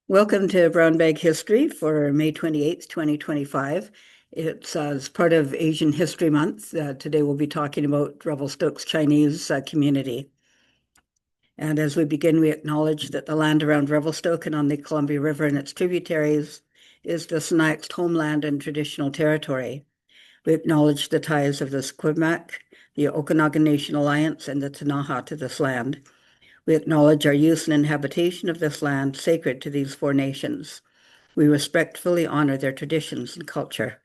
Welcome to Brown Bag History for May 28th, 2025. It's as part of Asian History Month. Today we'll be talking about Revelstoke's Chinese community. And as we begin, we acknowledge that the land around Revelstoke and on the Columbia River and its tributaries is the Sinixt homeland and traditional territory. We acknowledge the ties of the Esquimalt, the Okanagan Nation Alliance, and the Ktunaxa to this land. We acknowledge our use and inhabitation of this land sacred to these four nations. We respectfully honor their traditions and culture.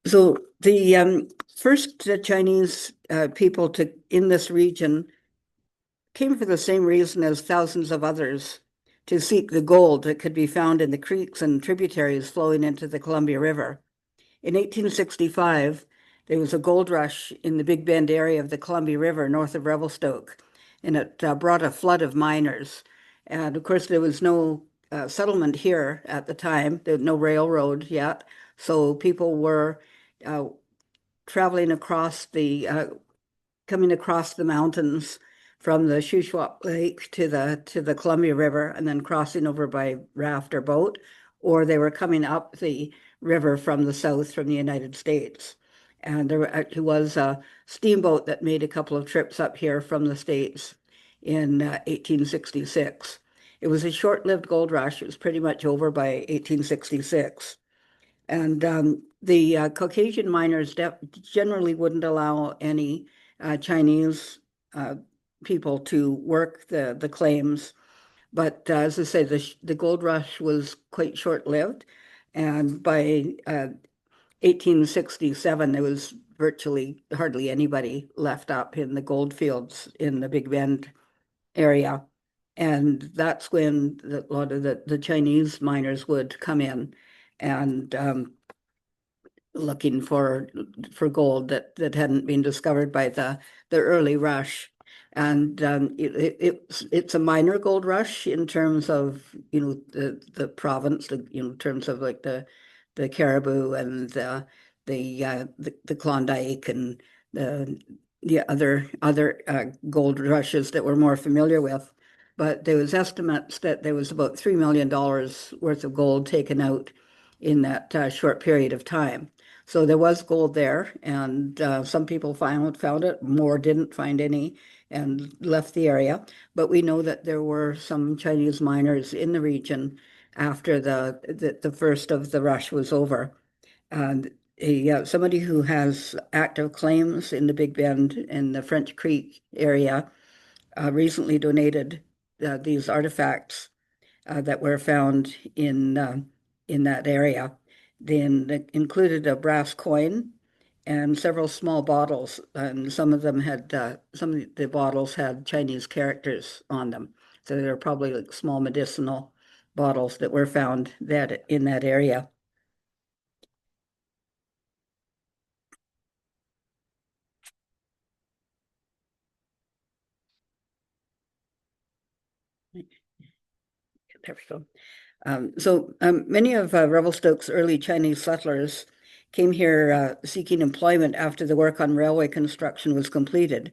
So the first Chinese people in this region came for the same reason as thousands of others, to seek the gold that could be found in the creeks and tributaries flowing into the Columbia River. In 1865, there was a gold rush in the Big Bend area of the Columbia River north of Revelstoke, and it brought a flood of miners. And of course, there was no settlement here at the time. There was no railroad yet, so people were uh, traveling across coming across the mountains from the Shuswap Lake to the Columbia River, and then crossing over by raft or boat, or they were coming up the river from the south from the United States. And there actually was a steamboat that made a couple of trips up here from the States in 1866. It was a short-lived gold rush. It was pretty much over by 1866. And the Caucasian miners generally wouldn't allow any Chinese people to work the claims. But as I say, the gold rush was quite short-lived. And by 1867, there was virtually hardly anybody left up in the gold fields in the Big Bend area. And that's when a lot of the Chinese miners would come in and looking for gold that hadn't been discovered by the early rush. And it's a minor gold rush in terms of the province, in terms of like the Caribou and the Klondike and the other gold rushes that we're more familiar with. But there was estimates that there was about $3 million worth of gold taken out in that short period of time. So there was gold there, and some people found it, more didn't find any and left the area. But we know that there were some Chinese miners in the region after the first of the rush was over. And somebody who has active claims in the Big Bend and the French Creek area recently donated these artifacts that were found in that area. They included a brass coin and several small bottles, and some of the bottles had Chinese characters on them. So they're probably like small medicinal bottles that were found in that area. There we go. Many of Revelstoke's early Chinese settlers came here seeking employment after the work on railway construction was completed.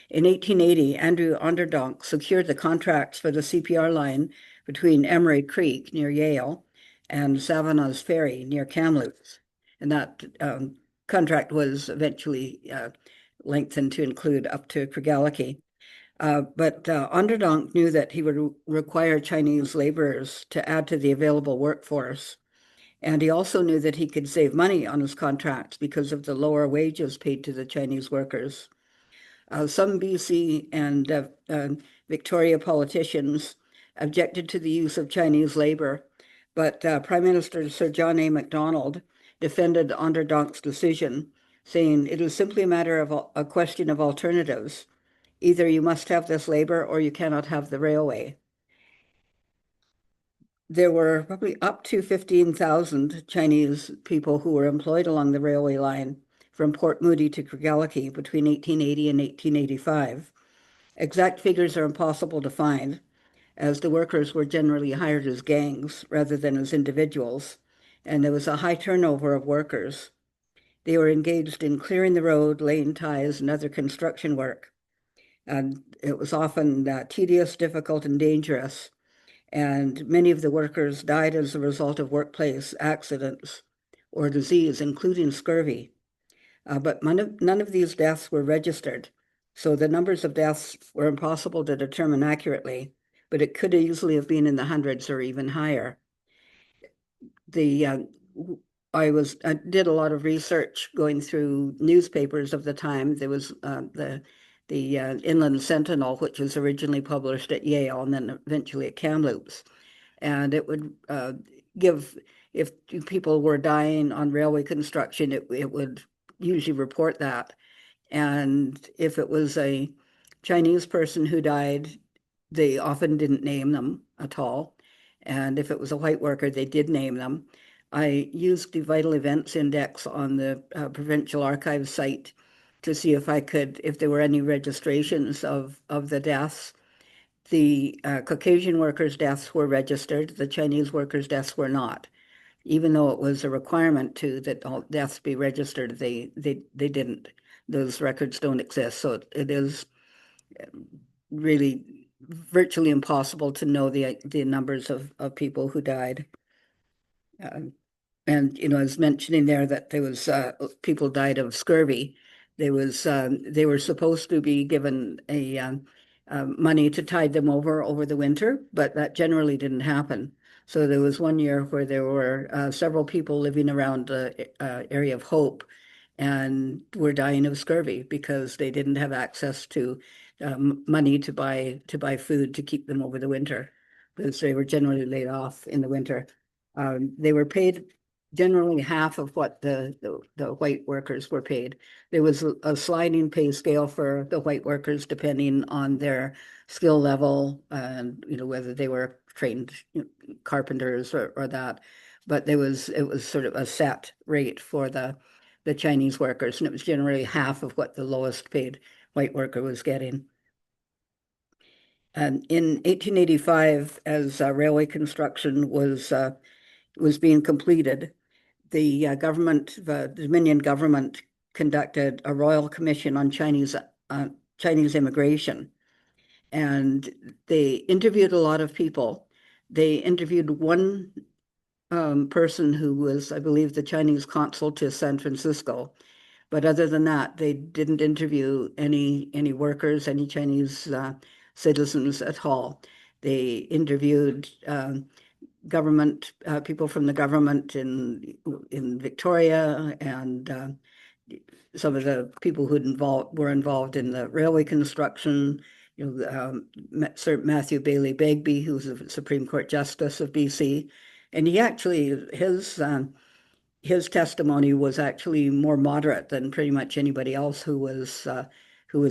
In 1880, Andrew Onderdonk secured the contracts for the CPR line between Emery Creek near Yale and Savannah's Ferry near Kamloops. And that contract was eventually lengthened to include up to Craigellachie. But Onderdonk knew that he would require Chinese laborers to add to the available workforce. And he also knew that he could save money on his contracts because of the lower wages paid to the Chinese workers. Some BC and Victoria politicians objected to the use of Chinese labor, but Prime Minister Sir John A. Macdonald defended Onderdonk's decision, saying it is simply a question of alternatives. Either you must have this labor or you cannot have the railway. There were probably up to 15,000 Chinese people who were employed along the railway line from Port Moody to Craigellachie between 1880 and 1885. Exact figures are impossible to find, as the workers were generally hired as gangs rather than as individuals, and there was a high turnover of workers. They were engaged in clearing the road, laying ties, and other construction work. And it was often tedious, difficult, and dangerous. And many of the workers died as a result of workplace accidents or disease, including scurvy. But none of these deaths were registered. So the numbers of deaths were impossible to determine accurately, but it could easily have been in the hundreds or even higher. The I did a lot of research going through newspapers of the time. There was the Inland Sentinel, which was originally published at Yale and then eventually at Kamloops, and it would give, if people were dying on railway construction, it would usually report that. And if it was a Chinese person who died, they often didn't name them at all. And if it was a white worker, they did name them. I used the Vital Events Index on the Provincial Archives site to see if there were any registrations of the deaths. The Caucasian workers' deaths were registered. The Chinese workers' deaths were not. Even though it was a requirement that all deaths be registered, they didn't. Those records don't exist. So it is really virtually impossible to know the numbers of people who died. And I was mentioning there that there was people died of scurvy. They were supposed to be given a money to tide them over the winter, but that generally didn't happen. So there was one year where there were several people living around the area of Hope and were dying of scurvy because they didn't have access to money to buy food to keep them over the winter, because they were generally laid off in the winter. They were paid generally half of what the white workers were paid. There was a sliding pay scale for the white workers depending on their skill level and whether they were trained carpenters or that. But it was sort of a set rate for the Chinese workers, and it was generally half of what the lowest paid white worker was getting. And in 1885, as railway construction was being completed, the Dominion government conducted a royal commission on Chinese immigration, and they interviewed a lot of people. They interviewed one person who was, I believe, the Chinese consul to San Francisco. But other than that, they didn't interview any workers, any Chinese citizens at all. They interviewed government people from the government in Victoria, and some of the people who were involved in the railway construction. Sir Matthew Bailey Begbie, who's a Supreme Court Justice of BC, and his testimony was actually more moderate than pretty much anybody else who was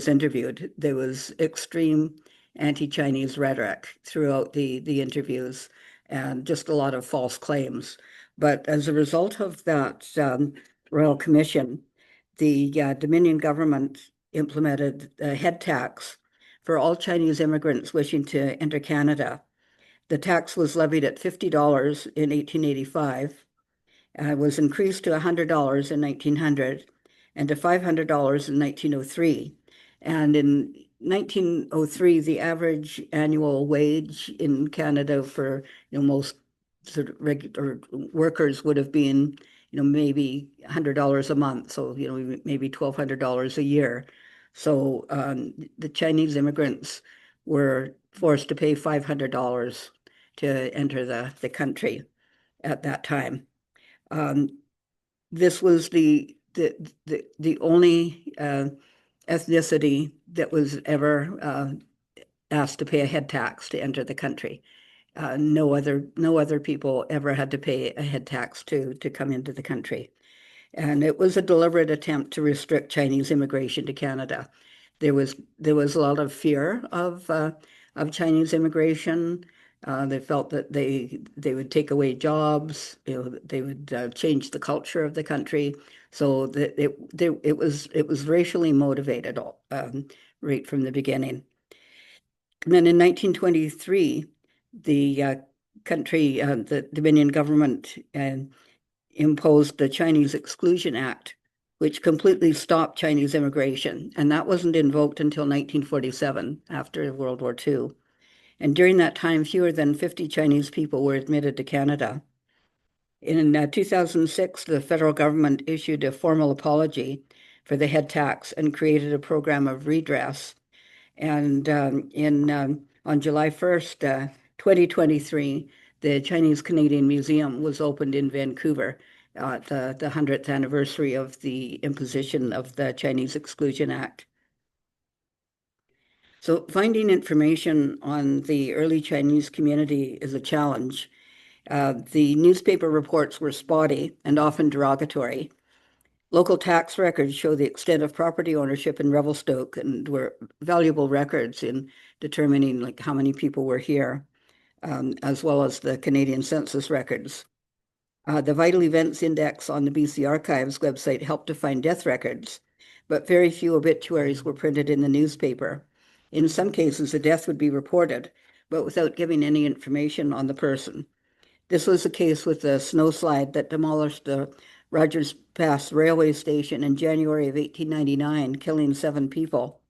interviewed. There was extreme anti-Chinese rhetoric throughout the interviews and just a lot of false claims. But as a result of that Royal Commission, the Dominion government implemented a head tax for all Chinese immigrants wishing to enter Canada. The tax was levied at $50 in 1885, was increased to $100 in 1900 and to $500 in 1903. And in 1903, the average annual wage in Canada for most sort of regular workers would have been maybe $100 a month, so maybe $1,200 a year. So the Chinese immigrants were forced to pay $500 to enter the country at that time. This was the only ethnicity that was ever asked to pay a head tax to enter the country. No other people ever had to pay a head tax to come into the country. And it was a deliberate attempt to restrict Chinese immigration to Canada. There was a lot of fear of Chinese immigration. They felt that they would take away jobs. They would change the culture of the country. So that it was racially motivated right from the beginning. And then in 1923, the the Dominion government imposed the Chinese Exclusion Act, which completely stopped Chinese immigration. And that wasn't invoked until 1947, after World War II. And during that time, fewer than 50 Chinese people were admitted to Canada. In 2006, the federal government issued a formal apology for the head tax and created a program of redress. And on July 1st, 2023, the Chinese Canadian Museum was opened in Vancouver, the 100th anniversary of the imposition of the Chinese Exclusion Act. So finding information on the early Chinese community is a challenge. The newspaper reports were spotty and often derogatory. Local tax records show the extent of property ownership in Revelstoke and were valuable records in determining like how many people were here, as well as the Canadian census records. The Vital Events Index on the BC Archives website helped to find death records, but very few obituaries were printed in the newspaper. In some cases, a death would be reported, but without giving any information on the person. This was the case with the snowslide that demolished the Rogers Pass railway station in January of 1899, killing 7 people.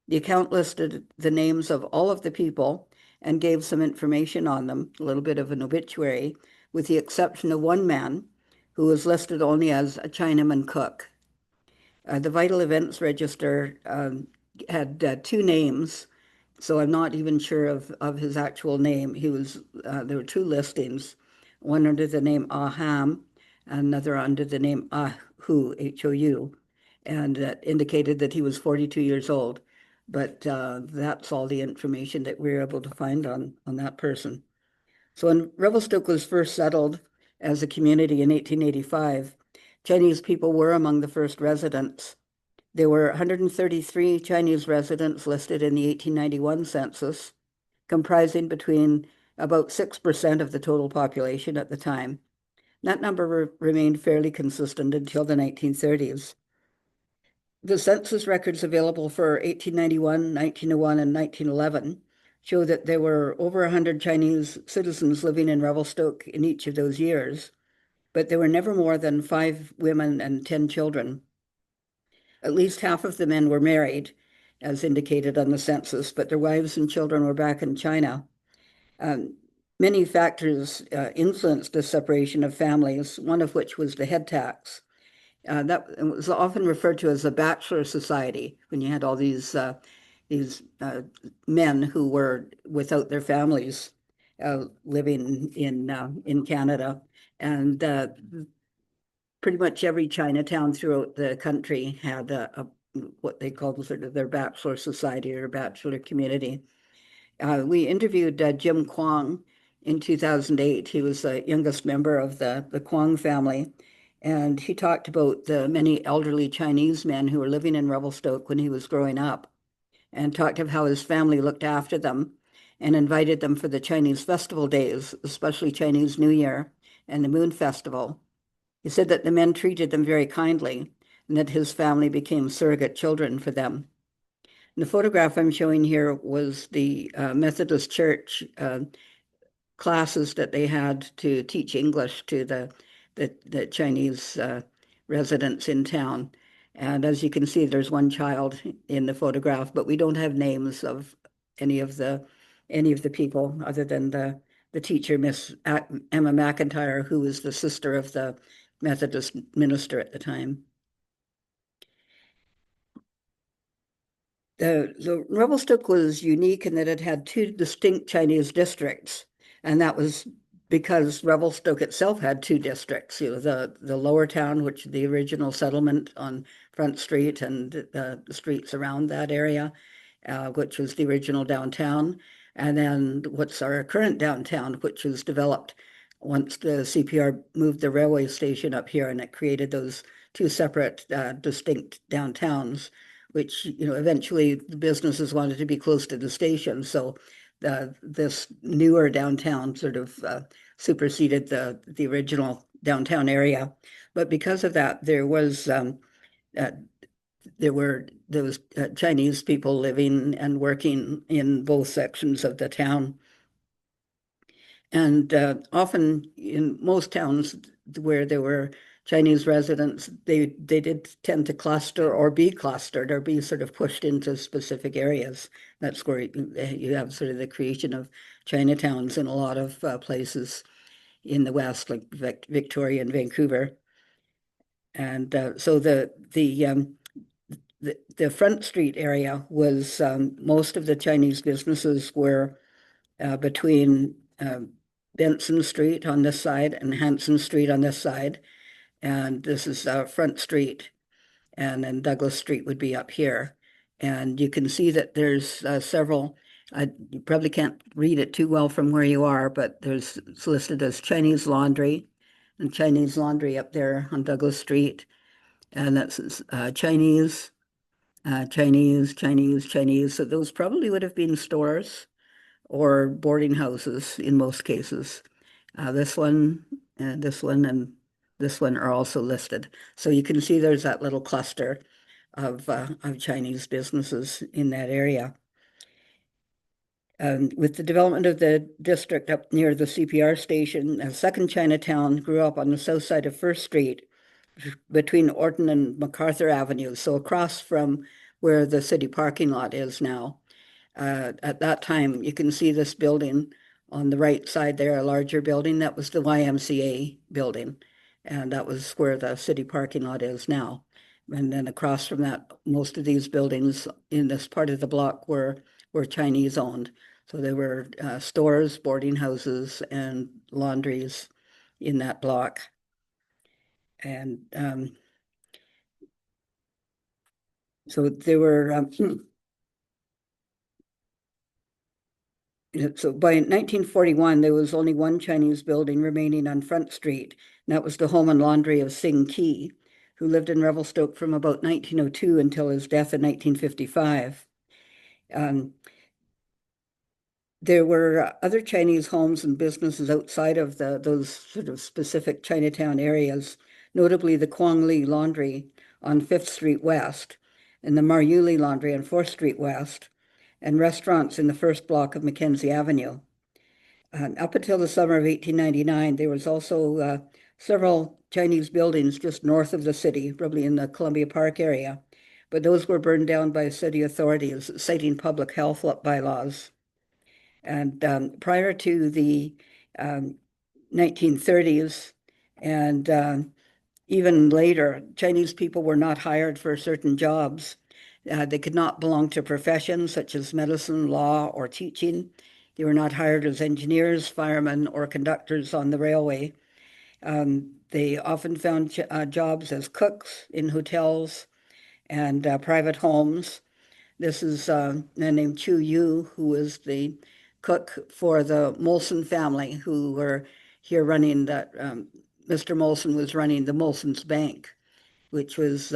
The account listed the names of all of the people and gave some information on them, a little bit of an obituary, with the exception of one man who was listed only as a Chinaman cook. The Vital Events Register had 2 names, so I'm not even sure of his actual name. There were 2 listings, one under the name Aham, another under the name Ahu, H-O-U, and that indicated that he was 42 years old. But that's all the information that we were able to find on that person. So when Revelstoke was first settled as a community in 1885, Chinese people were among the first residents. There were 133 Chinese residents listed in the 1891 census, comprising between about 6% of the total population at the time. That number remained fairly consistent until the 1930s. The census records available for 1891, 1901, and 1911 show that there were over 100 Chinese citizens living in Revelstoke in each of those years, but there were never more than 5 women and 10 children. At least half of the men were married, as indicated on the census, but their wives and children were back in China. Many factors influenced the separation of families, one of which was the head tax. That was often referred to as a bachelor society, when you had all these men who were without their families living in Canada. And pretty much every Chinatown throughout the country had what they called sort of their bachelor society or bachelor community. We interviewed Jim Kwong in 2008. He was the youngest member of the Kwong family, and he talked about the many elderly Chinese men who were living in Revelstoke when he was growing up, and talked of how his family looked after them and invited them for the Chinese festival days, especially Chinese New Year and the Moon Festival. He said that the men treated them very kindly and that his family became surrogate children for them. And the photograph I'm showing here was the Methodist Church classes that they had to teach English to the Chinese residents in town. And as you can see, there's one child in the photograph, but we don't have names of any of the people other than the teacher, Miss Emma McIntyre, who was the sister of the Methodist minister at the time. The Revelstoke was unique in that it had 2 distinct Chinese districts, and that was because Revelstoke itself had 2 districts. The lower town, which the original settlement on Front Street and the streets around that area, which was the original downtown, and then what's our current downtown, which was developed once the CPR moved the railway station up here, and it created those 2 separate, distinct downtowns, which, eventually the businesses wanted to be close to the station. So this newer downtown sort of superseded the original downtown area. But because of that, there was Chinese people living and working in both sections of the town. And often in most towns where there were Chinese residents, they did tend to cluster or be clustered or be sort of pushed into specific areas. That's where you have sort of the creation of Chinatowns in a lot of places in the West, like Victoria and Vancouver. And so the Front Street area was most of the Chinese businesses were between Benson Street on this side and Hanson Street on this side. And this is Front Street, and then Douglas Street would be up here. And you can see that there's several, you probably can't read it too well from where you are, but it's listed as Chinese Laundry and Chinese Laundry up there on Douglas Street. And that's Chinese, Chinese, Chinese, Chinese. So those probably would have been stores or boarding houses in most cases. This one, and this one, and this one are also listed. So you can see there's that little cluster of Chinese businesses in that area. With the development of the district up near the CPR station, a second Chinatown grew up on the south side of First Street between Orton and MacArthur Avenues, so across from where the city parking lot is now. At that time, you can see this building on the right side there, a larger building. That was the YMCA building, and that was where the city parking lot is now. And then across from that, most of these buildings in this part of the block were Chinese owned. So there were stores, boarding houses, and laundries in that block. And so there were so by 1941, there was only one Chinese building remaining on Front Street, and that was the home and laundry of Sing Ki, who lived in Revelstoke from about 1902 until his death in 1955. There were other Chinese homes and businesses outside of those sort of specific Chinatown areas, notably the Kwong Li Laundry on 5th Street West and the Maryuli Laundry on 4th Street West, and restaurants in the first block of Mackenzie Avenue. Up until the summer of 1899, there was also several Chinese buildings just north of the city, probably in the Columbia Park area, but those were burned down by city authorities, citing public health bylaws. And prior to the 1930s and even later, Chinese people were not hired for certain jobs. They could not belong to professions such as medicine, law, or teaching. They were not hired as engineers, firemen, or conductors on the railway. They often found jobs as cooks in hotels and private homes. This is a man named Chu Yu, who was the cook for the Molson family, who were here running that. Mr. Molson was running the Molson's Bank, which was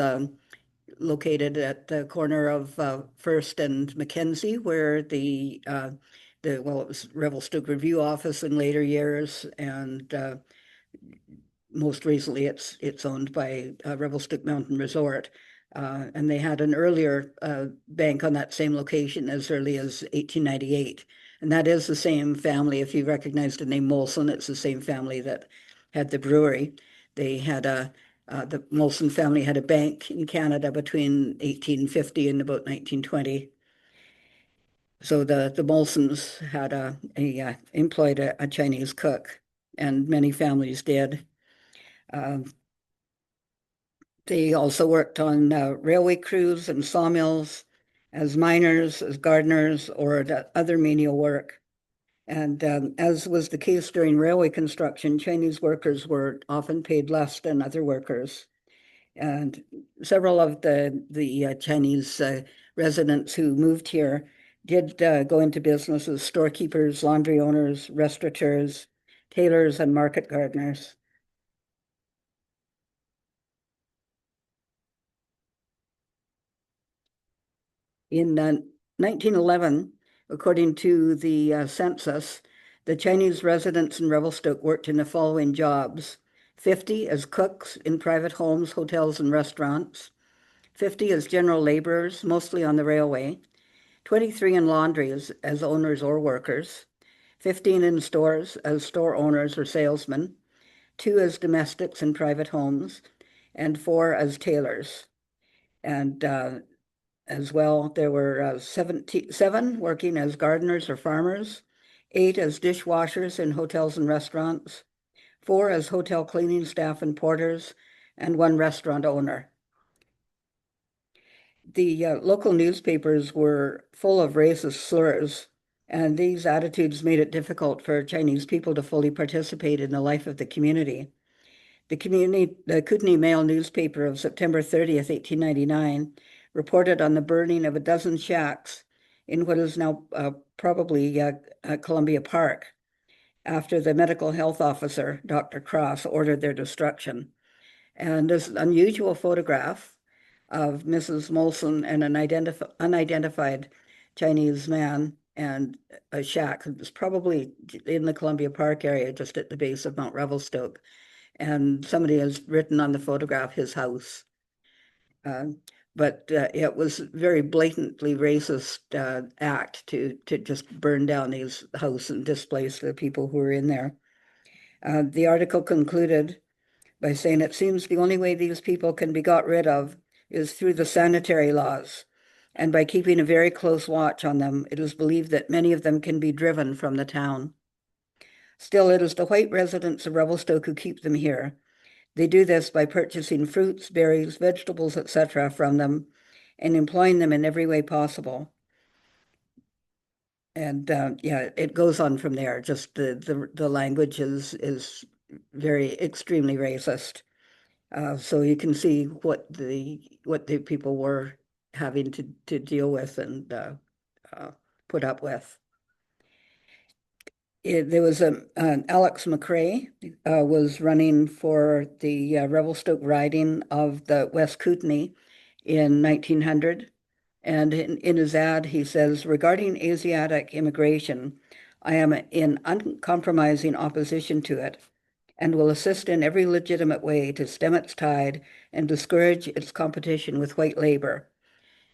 located at the corner of First and Mackenzie, where it was Revelstoke Review Office in later years, and most recently it's owned by Revelstoke Mountain Resort. And they had an earlier bank on that same location as early as 1898. And that is the same family. If you recognize the name Molson, it's the same family that had the brewery. They had the Molson family had a bank in Canada between 1850 and about 1920. So the Molsons had employed a Chinese cook, and many families did. They also worked on railway crews and sawmills as miners, as gardeners, or other menial work. And as was the case during railway construction, Chinese workers were often paid less than other workers. And several of the Chinese residents who moved here did go into business as storekeepers, laundry owners, restaurateurs, tailors, and market gardeners. In 1911, according to the census, the Chinese residents in Revelstoke worked in the following jobs: 50 as cooks in private homes, hotels, and restaurants, 50 as general laborers, mostly on the railway, 23 in laundry as owners or workers, 15 in stores as store owners or salesmen, 2 as domestics in private homes, and 4 as tailors. And as well, there were 7 working as gardeners or farmers, 8 as dishwashers in hotels and restaurants, 4 as hotel cleaning staff and porters, and 1 restaurant owner. The local newspapers were full of racist slurs, and these attitudes made it difficult for Chinese people to fully participate in the life of the community. The Kootenai Mail newspaper of September 30th, 1899, reported on the burning of a dozen shacks in what is now probably Columbia Park, after the medical health officer, Dr. Cross, ordered their destruction. And this unusual photograph of Mrs. Molson and an unidentified Chinese man and a shack. It was probably in the Columbia Park area, just at the base of Mount Revelstoke. And somebody has written on the photograph his house. But it was very blatantly racist act to just burn down these houses and displace the people who were in there. The article concluded by saying it seems the only way these people can be got rid of is through the sanitary laws, and by keeping a very close watch on them, it is believed that many of them can be driven from the town. Still, it is the white residents of Revelstoke who keep them here. They do this by purchasing fruits, berries, vegetables, etc. from them and employing them in every way possible. And yeah, it goes on from there. Just the language is very extremely racist. So you can see what the people were having to deal with and put up with. There was Alex McRae was running for the Revelstoke riding of the West Kootenai in 1900. And in his ad, he says, regarding Asiatic immigration, I am in uncompromising opposition to it and will assist in every legitimate way to stem its tide and discourage its competition with white labor.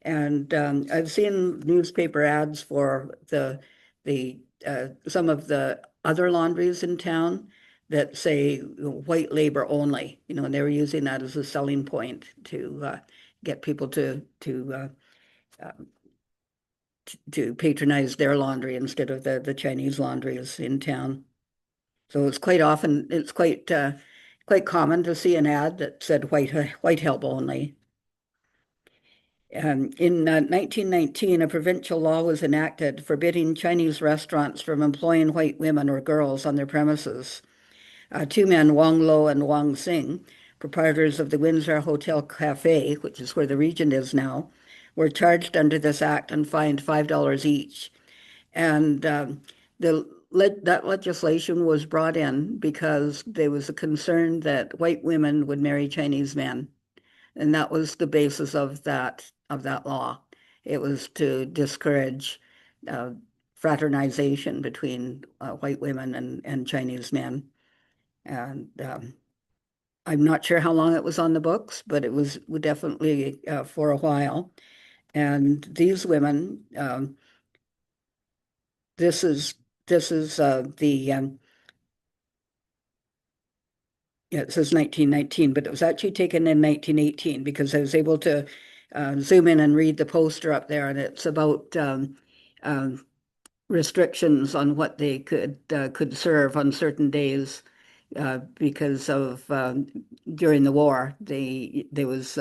And I've seen newspaper ads for the some of the other laundries in town that say white labor only, and they were using that as a selling point to get people to patronize their laundry instead of the Chinese laundries in town. So it's quite common to see an ad that said white help only. In 1919, a provincial law was enacted forbidding Chinese restaurants from employing white women or girls on their premises. 2 men, Wong Lo and Wong Sing, proprietors of the Windsor Hotel Cafe, which is where the Regent is now, were charged under this act and fined $5 each. And that legislation was brought in because there was a concern that white women would marry Chinese men. And that was the basis of that law. It was to discourage fraternization between white women and Chinese men. And I'm not sure how long it was on the books, but it was definitely for a while. And these women, this is the yeah, it says 1919, but it was actually taken in 1918 because I was able to zoom in and read the poster up there, and it's about restrictions on what they could serve on certain days because of during the war, there was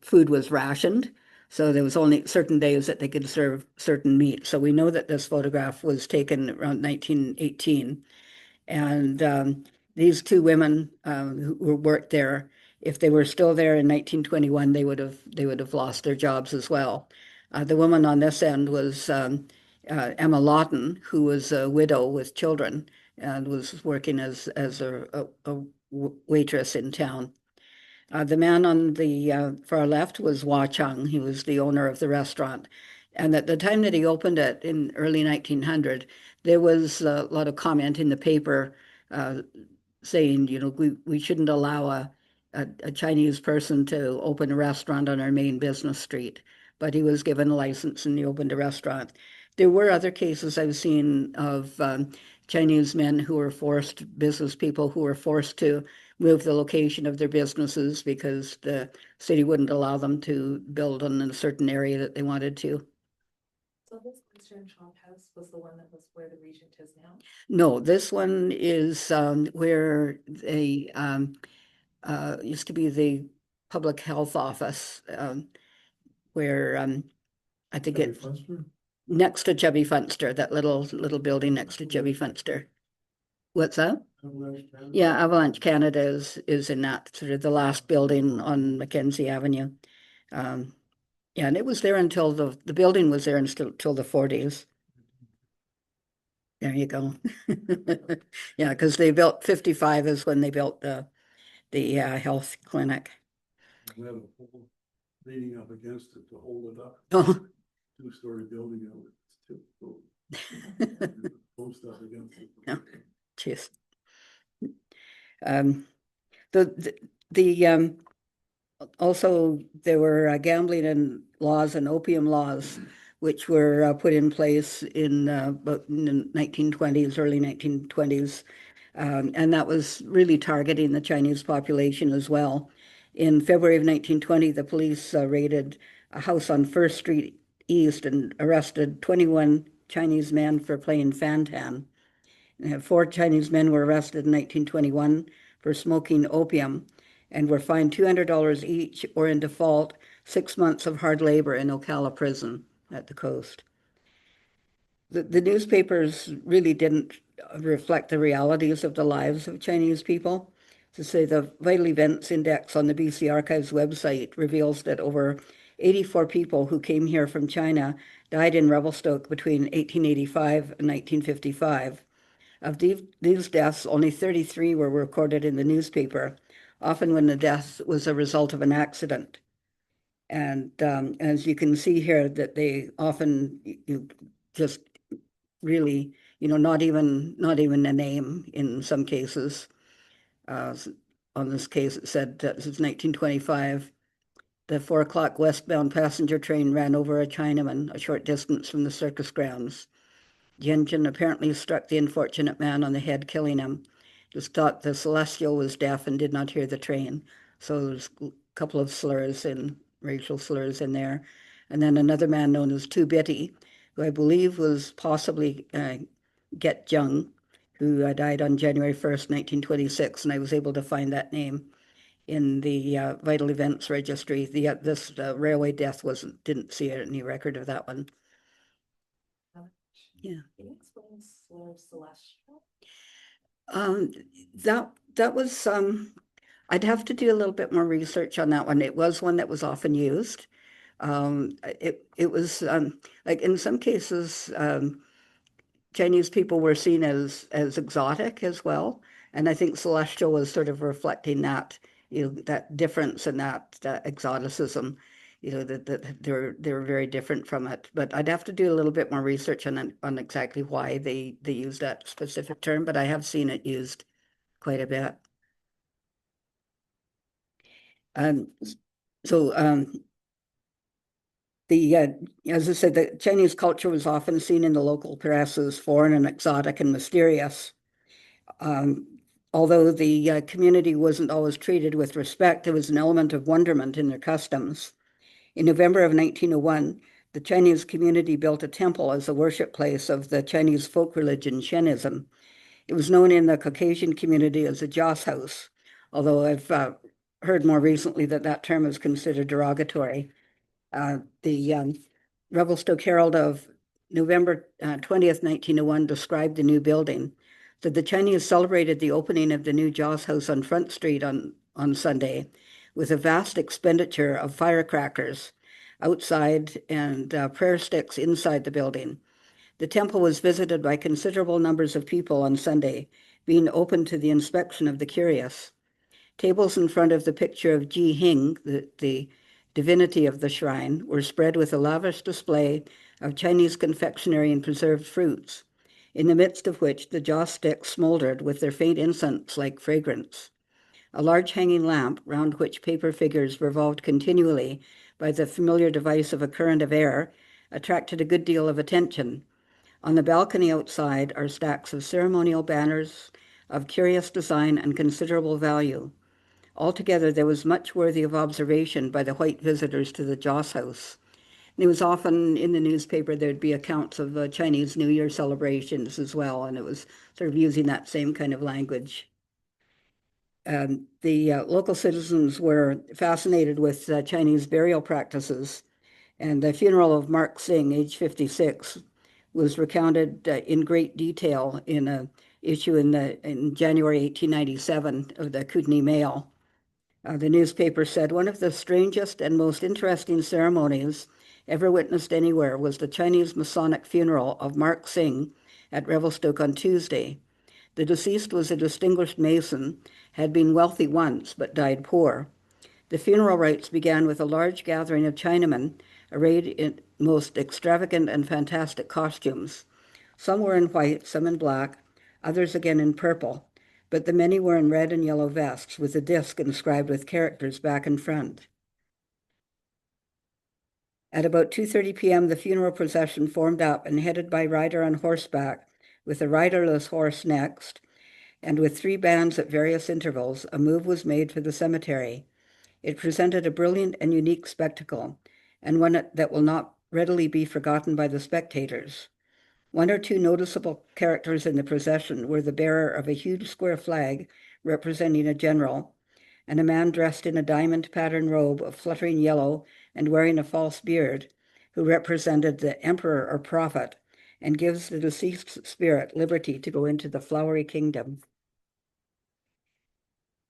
food was rationed, so there was only certain days that they could serve certain meat. So we know that this photograph was taken around 1918. And these 2 women who worked there, if they were still there in 1921, they would have lost their jobs as well. The woman on this end was Emma Lawton, who was a widow with children and was working as a waitress in town. The man on the far left was Hua Chung. He was the owner of the restaurant. And at the time that he opened it in early 1900, there was a lot of comment in the paper saying, we shouldn't allow a Chinese person to open a restaurant on our main business street. But he was given a license and he opened a restaurant. There were other cases I've seen of Chinese men who were forced, business people who were forced to move the location of their businesses because the city wouldn't allow them to build in a certain area that they wanted to. So this Eastern Chop House was the one that was where the Regent is now? No, this one is where they used to be the public health office, where I think Chubby it Funster? next to Chubby Funster, that little building next to Chubby Funster. What's that? Avalanche Canada? Yeah, Avalanche Canada is in that sort of the last building on Mackenzie Avenue. Yeah, and it was there until the building was there until the 40s. There you go. Yeah, because they built 55 is when they built the health clinic. We have a pole leaning up against it to hold it up. Oh, Two-story building, it's typical. Post up against it. yeah, jeez. Um, the also there were gambling and laws and opium laws, which were put in place in about in the 1920s, early 1920s. And that was really targeting the Chinese population as well. In February of 1920, the police raided a house on First Street East and arrested 21 Chinese men for playing Fantan. 4 Chinese men were arrested in 1921 for smoking opium and were fined $200 each or in default 6 months of hard labor in Ocala prison at the coast. The newspapers really didn't reflect the realities of the lives of Chinese people. To say the Vital Events Index on the BC Archives website reveals that over 84 people who came here from China died in Revelstoke between 1885 and 1955. Of these deaths, only 33 were recorded in the newspaper, often when the death was a result of an accident. And as you can see here, that they often just really, not even a name in some cases. On this case, it said that since 1925, the 4 o'clock westbound passenger train ran over a Chinaman a short distance from the circus grounds. The engine apparently struck the unfortunate man on the head, killing him. It was thought the Celestial was deaf and did not hear the train. So there's a couple of racial slurs in there. And then another man known as Tu Bitty, who I believe was possibly Get Jung, who died on January 1st, 1926. And I was able to find that name in the Vital Events Registry. This railway death didn't see any record of that one. Yeah. Can you explain celestial? That was I'd have to do a little bit more research on that one. It was one that was often used. It was like in some cases Chinese people were seen as exotic as well, and I think celestial was sort of reflecting that, that difference and that exoticism, that they're very different from it. But I'd have to do a little bit more research on exactly why they use that specific term, but I have seen it used quite a bit. Um, so as I said, the Chinese culture was often seen in the local press as foreign and exotic and mysterious. Although the community wasn't always treated with respect, there was an element of wonderment in their customs. In November of 1901, the Chinese community built a temple as a worship place of the Chinese folk religion, Shintoism. It was known in the Caucasian community as a joss house, although I've heard more recently that term is considered derogatory. The Revelstoke Herald of November 20th, 1901 described the new building. So the Chinese celebrated the opening of the new Joss House on Front Street on Sunday with a vast expenditure of firecrackers outside and prayer sticks inside the building. The temple was visited by considerable numbers of people on Sunday, being open to the inspection of the curious. Tables in front of the picture of Ji Hing, the divinity of the shrine, were spread with a lavish display of Chinese confectionery and preserved fruits, in the midst of which the joss sticks smoldered with their faint incense-like fragrance. A large hanging lamp, round which paper figures revolved continually by the familiar device of a current of air, attracted a good deal of attention. On the balcony outside are stacks of ceremonial banners of curious design and considerable value. Altogether, there was much worthy of observation by the white visitors to the Joss House. And it was often in the newspaper, there'd be accounts of Chinese New Year celebrations as well, and it was sort of using that same kind of language. The local citizens were fascinated with Chinese burial practices, and the funeral of Mark Singh, age 56, was recounted in great detail in an issue in January 1897 of the Kootenai Mail. The newspaper said, one of the strangest and most interesting ceremonies ever witnessed anywhere was the Chinese Masonic funeral of Mark Singh at Revelstoke on Tuesday. The deceased was a distinguished Mason, had been wealthy once, but died poor. The funeral rites began with a large gathering of Chinamen arrayed in most extravagant and fantastic costumes. Some were in white, some in black, others again in purple, but the many were in red and yellow vests with a disc inscribed with characters back and front. At about 2:30 p.m., the funeral procession formed up and headed by rider on horseback, with a riderless horse next, and with 3 bands at various intervals, a move was made for the cemetery. It presented a brilliant and unique spectacle, and one that will not readily be forgotten by the spectators. 1 or 2 noticeable characters in the procession were the bearer of a huge square flag representing a general, and a man dressed in a diamond-patterned robe of fluttering yellow and wearing a false beard, who represented the emperor or prophet and gives the deceased spirit liberty to go into the flowery kingdom.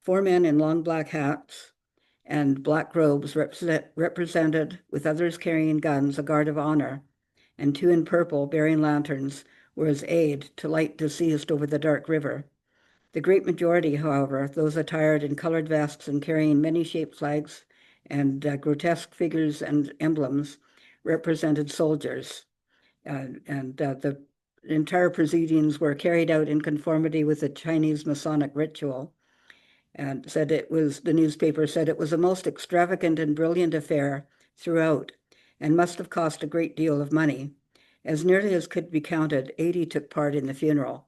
4 men in long black hats and black robes represented, with others carrying guns, a guard of honor, and 2 in purple bearing lanterns were as aid to light deceased over the dark river. The great majority, however, those attired in colored vests and carrying many shaped flags and grotesque figures and emblems, represented soldiers. The entire proceedings were carried out in conformity with the Chinese Masonic ritual, and the newspaper said it was a most extravagant and brilliant affair throughout, and must have cost a great deal of money. As nearly as could be counted, 80 took part in the funeral.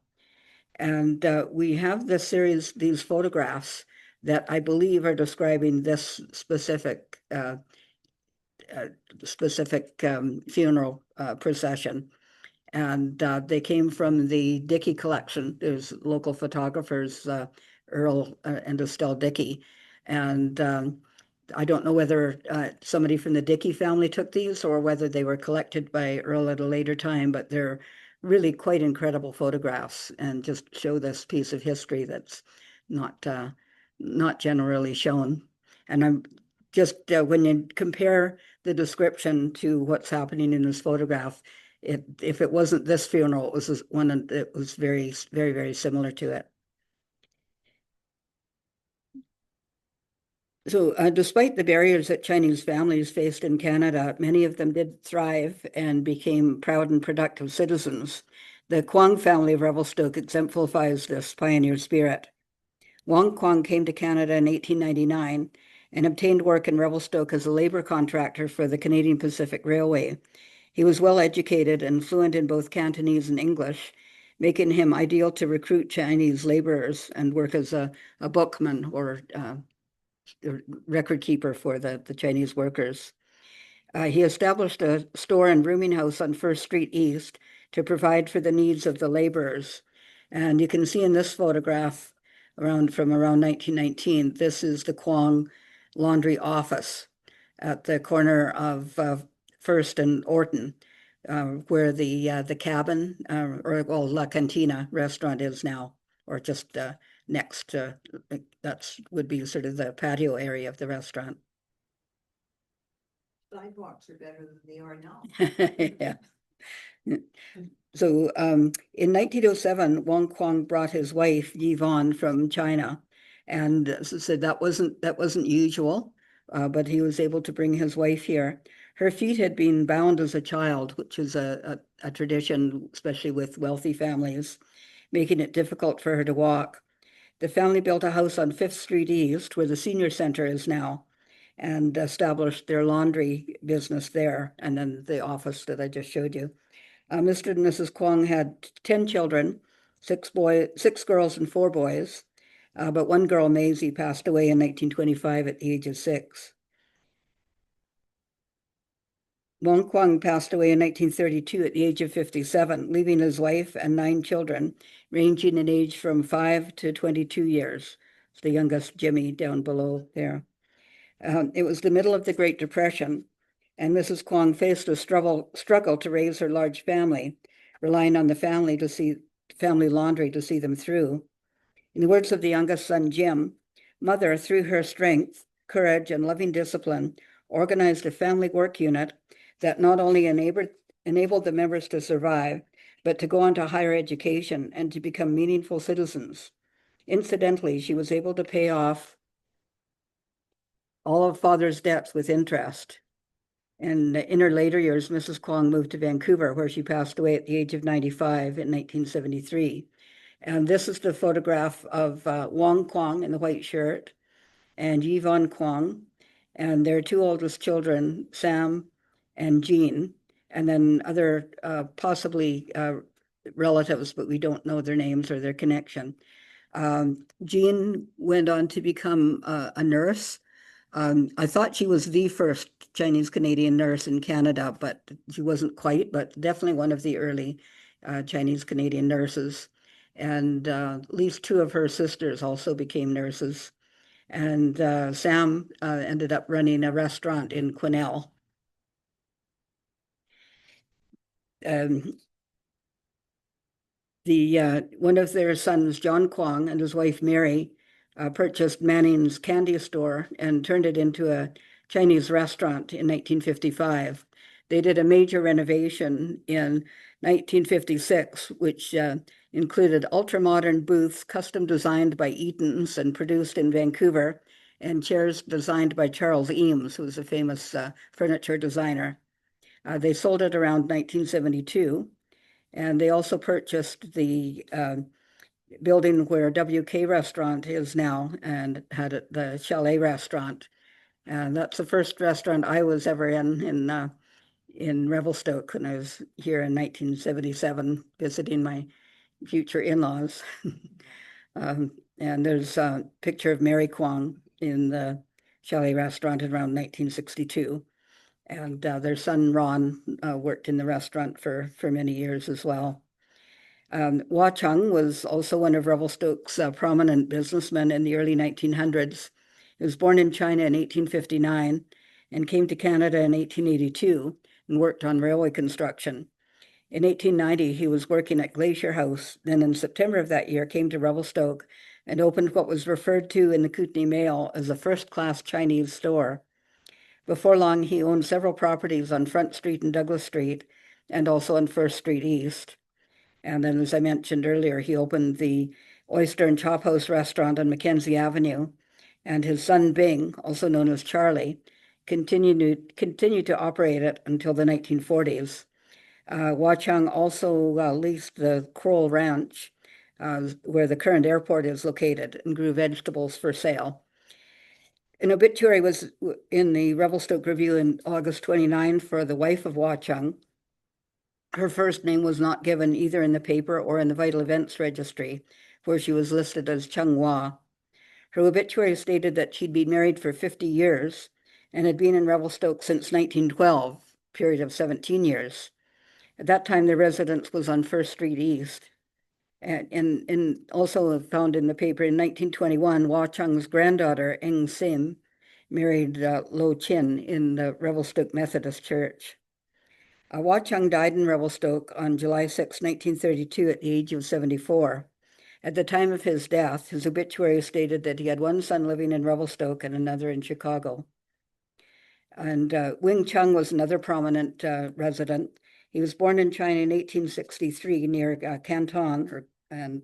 And we have these photographs that I believe are describing this specific funeral procession. And they came from the Dickey collection. There's local photographers, Earl and Estelle Dickey. And I don't know whether somebody from the Dickey family took these or whether they were collected by Earl at a later time, but they're really quite incredible photographs and just show this piece of history that's not generally shown. And I'm just, when you compare the description to what's happening in this photograph, if it wasn't this funeral, it was one that was very, very, very similar to it. So despite the barriers that Chinese families faced in Canada, many of them did thrive and became proud and productive citizens. The Kwong family of Revelstoke exemplifies this pioneer spirit. Wong Kwong came to Canada in 1899 and obtained work in Revelstoke as a labor contractor for the Canadian Pacific Railway. He was well educated and fluent in both Cantonese and English, making him ideal to recruit Chinese laborers and work as a bookman or record keeper for the Chinese workers. He established a store and rooming house on First Street East to provide for the needs of the laborers. And you can see in this photograph from around 1919, this is the Kwong Laundry Office at the corner of First and Orton, where the cabin, or La Cantina restaurant is now, or just next. That would be sort of the patio area of the restaurant. Sidewalks are better than they are now. Yeah. So in 1907, Wong Kwong brought his wife Yi Von from China, and said that wasn't usual, but he was able to bring his wife here. Her feet had been bound as a child, which is a tradition, especially with wealthy families, making it difficult for her to walk. The family built a house on 5th Street East, where the senior center is now, and established their laundry business there, and then the office that I just showed you. Mr. and Mrs. Kwong had 10 children, 6 girls and 4 boys, but one girl, Maisie, passed away in 1925 at the age of 6. Wong Kwong passed away in 1932 at the age of 57, leaving his wife and 9 children, ranging in age from 5 to 22 years. It's the youngest, Jimmy, down below there. It was the middle of the Great Depression, and Mrs. Kwong faced a struggle to raise her large family, relying on the family laundry to see them through. In the words of the youngest son, Jim, Mother, through her strength, courage, and loving discipline, organized a family work unit that not only enabled the members to survive, but to go on to higher education and to become meaningful citizens. Incidentally, she was able to pay off all of Father's debts with interest. And in her later years, Mrs. Kwong moved to Vancouver, where she passed away at the age of 95 in 1973. And this is the photograph of Wong Kwong in the white shirt and Yvonne Kwong and their 2 oldest children, Sam and Jean, and then other possibly relatives, but we don't know their names or their connection. Jean went on to become a nurse. I thought she was the first Chinese Canadian nurse in Canada, but she wasn't quite, but definitely one of the early Chinese Canadian nurses. And at least 2 of her sisters also became nurses. And Sam ended up running a restaurant in Quesnel. One of their sons, John Kwong, and his wife Mary, purchased Manning's candy store and turned it into a Chinese restaurant in 1955. They did a major renovation in 1956, which included ultra-modern booths custom designed by Eaton's and produced in Vancouver, and chairs designed by Charles Eames, who was a famous furniture designer. They sold it around 1972, and they also purchased the building where WK Restaurant is now and had it, the Chalet Restaurant. And that's the first restaurant I was ever in Revelstoke when I was here in 1977 visiting my future in-laws. And there's a picture of Mary Kwong in the Chalet Restaurant around 1962. And their son, Ron, worked in the restaurant for many years as well. Hua Chung was also one of Revelstoke's prominent businessmen in the early 1900s. He was born in China in 1859 and came to Canada in 1882 and worked on railway construction. In 1890, he was working at Glacier House. Then in September of that year, came to Revelstoke and opened what was referred to in the Kootenay Mail as a first-class Chinese store. Before long, he owned several properties on Front Street and Douglas Street, and also on First Street East. And then, as I mentioned earlier, he opened the Oyster and Chop House restaurant on Mackenzie Avenue, and his son Bing, also known as Charlie, continued to operate it until the 1940s. Hua Chung also leased the Kroll Ranch, where the current airport is located, and grew vegetables for sale. An obituary was in the Revelstoke Review in August 29 for the wife of Hua Chung. Her first name was not given either in the paper or in the Vital Events Registry, where she was listed as Chung Hua. Her obituary stated that she'd been married for 50 years and had been in Revelstoke since 1912, a period of 17 years. At that time, the residence was on First Street East. And also found in the paper in 1921, Hua Chung's granddaughter, Eng Sim, married Lo Chin in the Revelstoke Methodist Church. Hua Chung died in Revelstoke on July 6, 1932, at the age of 74. At the time of his death, his obituary stated that he had one son living in Revelstoke and another in Chicago. And Wing Chung was another prominent resident. He was born in China in 1863 near Canton, and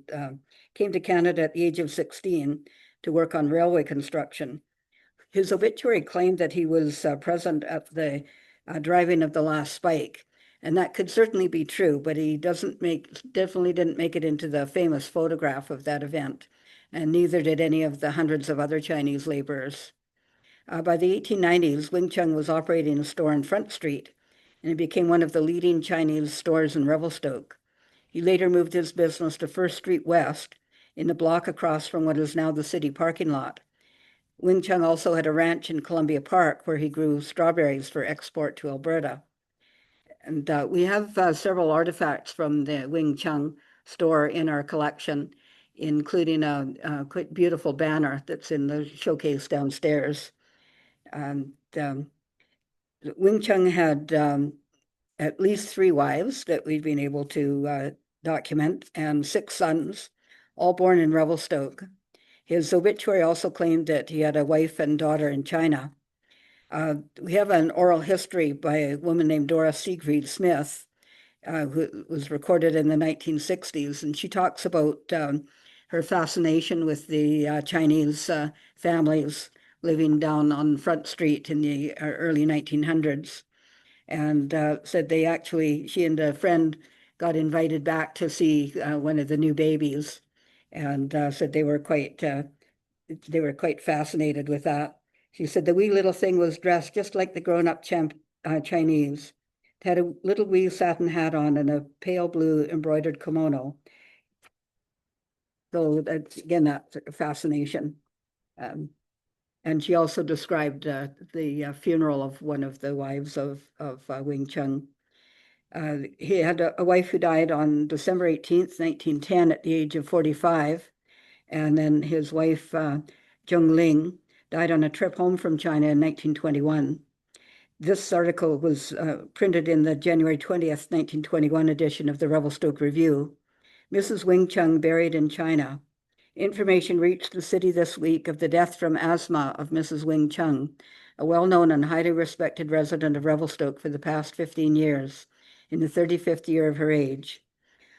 came to Canada at the age of 16 to work on railway construction. His obituary claimed that he was present at the driving of the last spike, and that could certainly be true, but he definitely didn't make it into the famous photograph of that event, and neither did any of the hundreds of other Chinese laborers. By the 1890s, Wing Chung was operating a store on Front Street, and it became one of the leading Chinese stores in Revelstoke. He later moved his business to First Street West, in the block across from what is now the city parking lot. Wing Chung also had a ranch in Columbia Park where he grew strawberries for export to Alberta. And we have several artifacts from the Wing Chung store in our collection, including a quite beautiful banner that's in the showcase downstairs. And Wing Chung had at least 3 wives that we've been able to document, and 6 sons, all born in Revelstoke. His obituary also claimed that he had a wife and daughter in China. We have an oral history by a woman named Dora Siegfried Smith, who was recorded in the 1960s, and she talks about her fascination with the Chinese families living down on Front Street in the early 1900s, and said she and a friend got invited back to see one of the new babies, and said they were quite fascinated with that. She said the wee little thing was dressed just like the grown-up Chinese. It had a little wee satin hat on and a pale blue embroidered kimono. So that's, again, that's a fascination. And she also described the funeral of one of the wives of Wing Chung. He had a wife who died on December 18th, 1910 at the age of 45. And then his wife, Zheng Ling, died on a trip home from China in 1921. This article was printed in the January 20th, 1921 edition of the Revelstoke Review. Mrs. Wing Chung buried in China. Information reached the city this week of the death from asthma of Mrs. Wing Chung, a well-known and highly respected resident of Revelstoke for the past 15 years, in the 35th year of her age.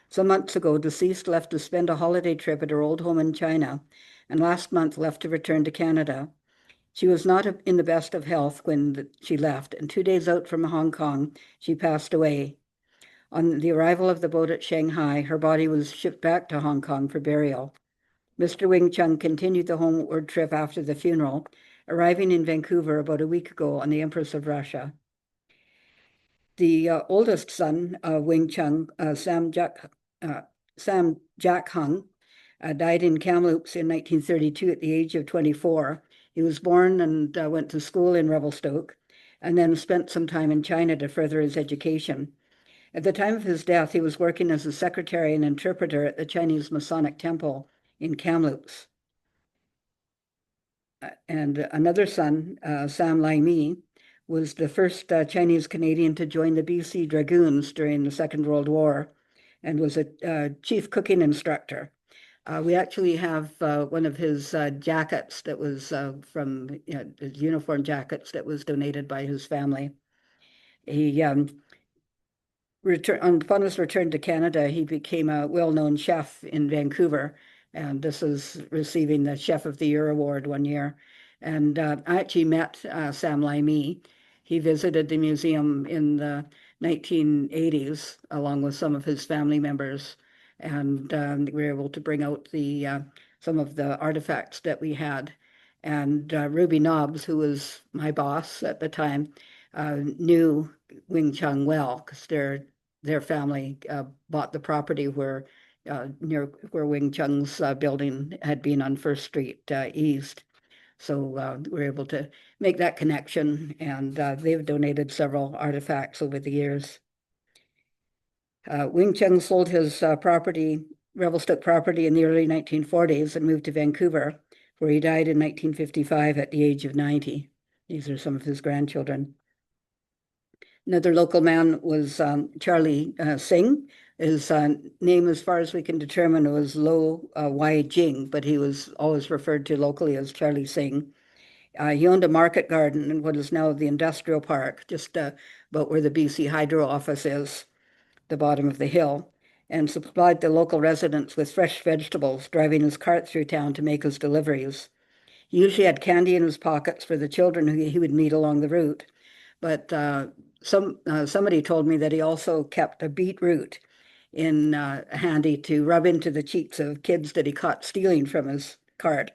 Some months ago, deceased left to spend a holiday trip at her old home in China, and last month left to return to Canada. She was not in the best of health when she left, and 2 days out from Hong Kong, she passed away. On the arrival of the boat at Shanghai, her body was shipped back to Hong Kong for burial. Mr. Wing Chung continued the homeward trip after the funeral, arriving in Vancouver about a week ago on the Empress of Russia. The oldest son of Wing Chung, Sam Jack Hung, died in Kamloops in 1932 at the age of 24. He was born and went to school in Revelstoke, and then spent some time in China to further his education. At the time of his death, he was working as a secretary and interpreter at the Chinese Masonic Temple in Kamloops. And another son, Sam Lai Mi, was the first Chinese Canadian to join the BC Dragoons during the Second World War, and was a chief cooking instructor. We actually have one of his jackets that was from his uniform jackets that was donated by his family. He upon his return to Canada, he became a well-known chef in Vancouver, and this is receiving the Chef of the Year award one year. And I actually met Sam Lai Mi. He visited the museum in the 1980s along with some of his family members, and we were able to bring out some of the artifacts that we had. And Ruby Nobbs, who was my boss at the time, knew Wing Chung well, because their family bought the property where near where Wing Chung's building had been on First Street East. So we were able to make that connection, and they've donated several artifacts over the years. Wing Chung sold his Revelstoke property in the early 1940s and moved to Vancouver, where he died in 1955 at the age of 90. These are some of his grandchildren. Another local man was Charlie Singh. His name, as far as we can determine, was Lo Wai Jing, but he was always referred to locally as Charlie Singh. He owned a market garden in what is now the industrial park, just about where the BC Hydro office is, the bottom of the hill, and supplied the local residents with fresh vegetables, driving his cart through town to make his deliveries. He usually had candy in his pockets for the children who he would meet along the route, but somebody told me that he also kept a beetroot in handy to rub into the cheeks of kids that he caught stealing from his cart,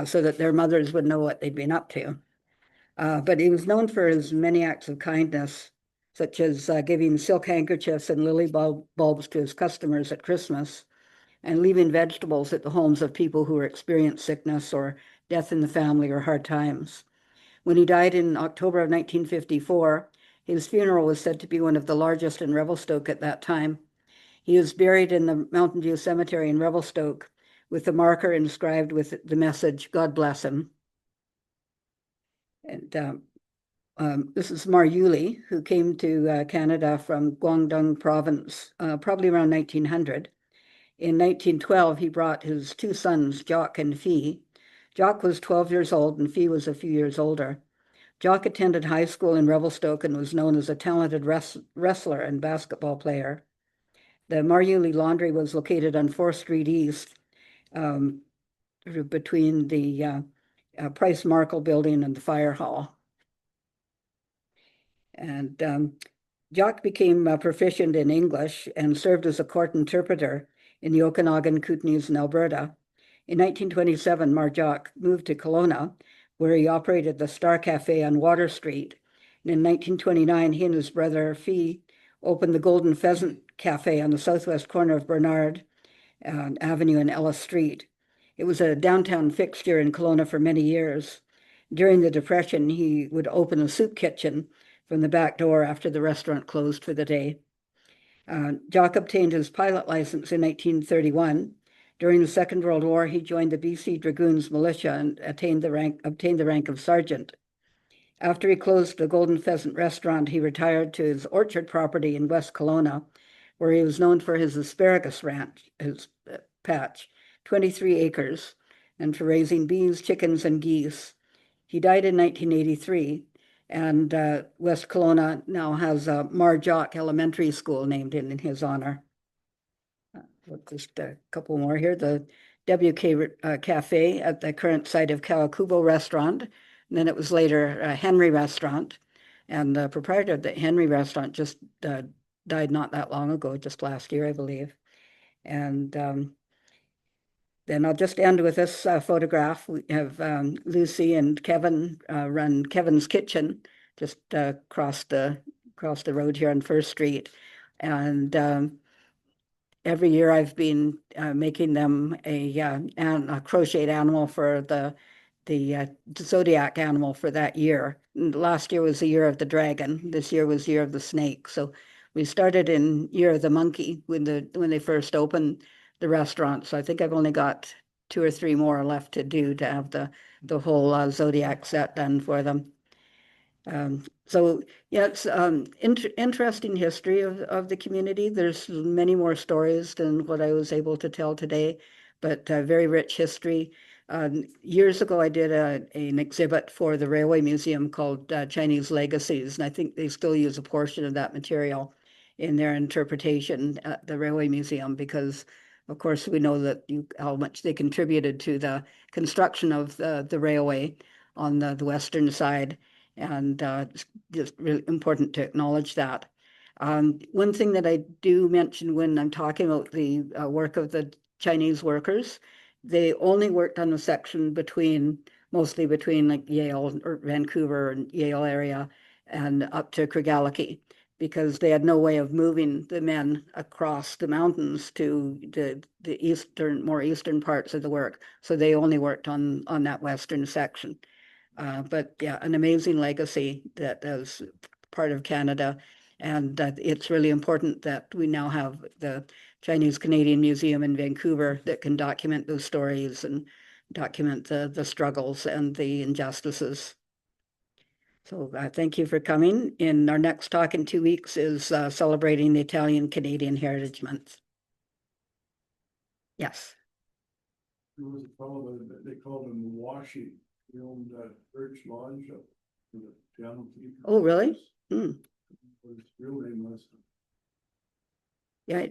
so that their mothers would know what they'd been up to. But he was known for his many acts of kindness. such as giving silk handkerchiefs and lily bulbs to his customers at Christmas, and leaving vegetables at the homes of people who experienced sickness or death in the family or hard times. When he died in October of 1954, his funeral was said to be one of the largest in Revelstoke at that time. He is buried in the Mountain View Cemetery in Revelstoke with the marker inscribed with the message, "God bless him." And this is Mar Yuli, who came to Canada from Guangdong province, probably around 1900. In 1912, he brought his two sons, Jock and Fee. Jock was 12 years old and Fee was a few years older. Jock attended high school in Revelstoke and was known as a talented wrestler and basketball player. The Maruli Laundry was located on 4th Street East, between the Price Markle building and the fire hall. And Jock became proficient in English and served as a court interpreter in the Okanagan Kootenays in Alberta. In 1927, Jock moved to Kelowna, where he operated the Star Cafe on Water Street. And in 1929, he and his brother Fee opened the Golden Pheasant Cafe on the southwest corner of Bernard Avenue and Ellis Street. It was a downtown fixture in Kelowna for many years. During the Depression, he would open a soup kitchen from the back door after the restaurant closed for the day. Jock obtained his pilot license in 1931. During the Second World War, he joined the BC Dragoons militia and obtained the rank of sergeant. After he closed the Golden Pheasant restaurant, he retired to his orchard property in West Kelowna, where he was known for his asparagus ranch, his patch, 23 acres, and for raising bees, chickens, and geese. He died in 1983, and West Kelowna now has a Mar Jock Elementary School named in his honor. Just a couple more here. The WK Cafe at the current site of Kawakubo Restaurant, and then it was later Henry Restaurant. And the proprietor of the Henry Restaurant just died not that long ago, just last year, I believe. And then I'll just end with this photograph. We have Lucy and Kevin run Kevin's Kitchen just across the road here on First Street. And every year I've been making them a crocheted animal for the zodiac animal for that year. And last year was the year of the dragon. This year was year of the snake. So we started in year of the monkey when they first opened the restaurant. So I think I've only got 2 or 3 more left to do to have the whole zodiac set done for them. So yeah, it's interesting history of the community. There's many more stories than what I was able to tell today, but very rich history. Years ago, I did an exhibit for the Railway Museum called Chinese Legacies, and I think they still use a portion of that material in their interpretation at the Railway Museum because, of course, we know that how much they contributed to the construction of the railway on the western side. And it's just really important to acknowledge that. One thing that I do mention when I'm talking about the work of the Chinese workers, they only worked on the section mostly between like Yale or Vancouver and Yale area and up to Craigellachie, because they had no way of moving the men across the mountains to the more eastern parts of the work. So they only worked on that western section. But yeah, an amazing legacy that is part of Canada. And it's really important that we now have the Chinese Canadian Museum in Vancouver that can document those stories and document the struggles and the injustices. So thank you for coming. In our next talk in 2 weeks is celebrating the Italian Canadian Heritage Month. Yes. There was a fellow that they called him Washi. He owned Birch Lodge up in the piano key. Oh, really? Hmm. His real name was. Yeah,